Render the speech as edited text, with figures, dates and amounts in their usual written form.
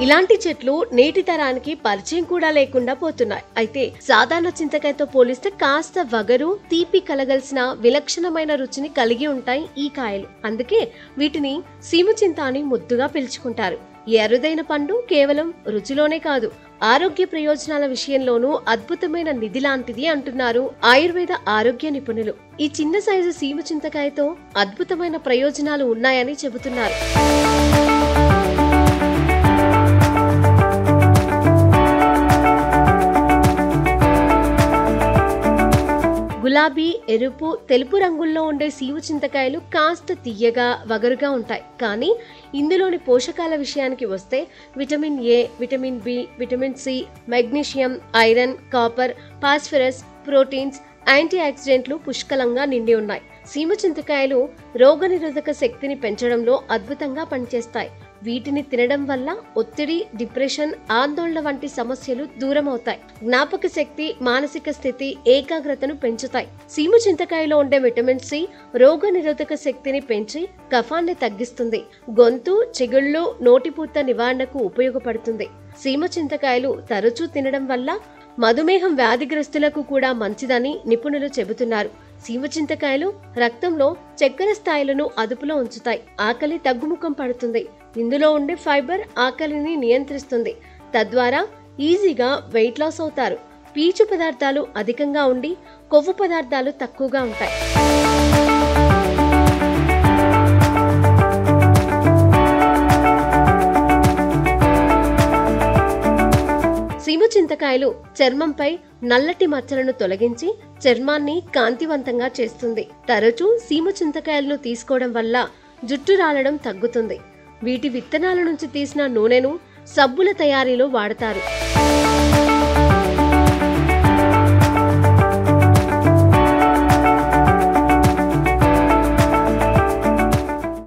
ఇలాంటి చెట్లు నేటి తరానికి పరిచయం కూడా లేకుండా పోతున్నాయి. అయితే సాధారణ చింతకాయతో పోలిస్తే కాస్త వగరు, తీపి కలగలిసిన విలక్షణమైన రుచిని కలిగి ఉంటాయి ఈ కాయలు. అందుకే వీటిని సీమచింత అని ముద్దుగా పిలుచుకుంటారు. ఈ అరుదైన పండు కేవలం రుచిలోనే కాదు, ఆరోగ్య ప్రయోజనాల విషయంలోనూ అద్భుతమైన నిధి లాంటిది అంటున్నారు ఆయుర్వేద ఆరోగ్య నిపుణులు. ఈ చిన్న సైజు సీమచింతకాయతో అద్భుతమైన ప్రయోజనాలు ఉన్నాయని చెబుతున్నారు. గులాబీ, ఎరుపు, తెలుపు రంగుల్లో ఉండే సీమ చింతకాయలు కాస్త తియ్యగా, వగరుగా ఉంటాయి. కానీ ఇందులోని పోషకాల విషయానికి వస్తే vitamin A, vitamin B, vitamin C, magnesium, iron, copper, phosphorus, proteins, యాంటీ ఆక్సిడెంట్లు పుష్కలంగా నిండి ఉన్నాయి. సీమ చింతకాయలు రోగనిరోధక శక్తిని పెంచడంలో అద్భుతంగా పనిచేస్తాయి. వీటిని తినడం వల్ల ఒత్తిడి, డిప్రెషన్, ఆందోళన వంటి సమస్యలు దూరం అవుతాయి. జ్ఞాపక శక్తి, మానసిక స్థితి, ఏకాగ్రతను పెంచుతాయి. సీమ చింతకాయలో ఉండే విటమిన్ సి రోగ నిరోధక శక్తిని పెంచి కఫాన్ని తగ్గిస్తుంది. గొంతు, చిగుళ్ళు, నోటిపూత నివారణకు ఉపయోగపడుతుంది. సీమ చింతకాయలు తరచూ తినడం వల్ల మధుమేహం వ్యాధిగ్రస్తులకు కూడా మంచిదని నిపుణులు చెబుతున్నారు. సీమ చింతకాయలు రక్తంలో చక్కెర స్థాయిలను అదుపులో ఉంచుతాయి. ఆకలి తగ్గుముఖం పడుతుంది. ఇందులో ఉండే ఫైబర్ ఆకలిని నియంత్రిస్తుంది. తద్వారా ఈజీగా వెయిట్ లాస్ అవుతారు. పీచు పదార్థాలు అధికంగా ఉండి కొవ్వు పదార్థాలు తక్కువగా ఉంటాయి. సీమ చింతకాయలు చర్మంపై నల్లటి మచ్చలను తొలగించి చర్మాన్ని కాంతివంతంగా చేస్తుంది. తరచూ సీమ చింతకాయలను తీసుకోవడం వల్ల జుట్టు రాలడం తగ్గుతుంది. వీటి విత్తనాల నుంచి తీసిన నూనెను సబ్బుల తయారీలో వాడతారు.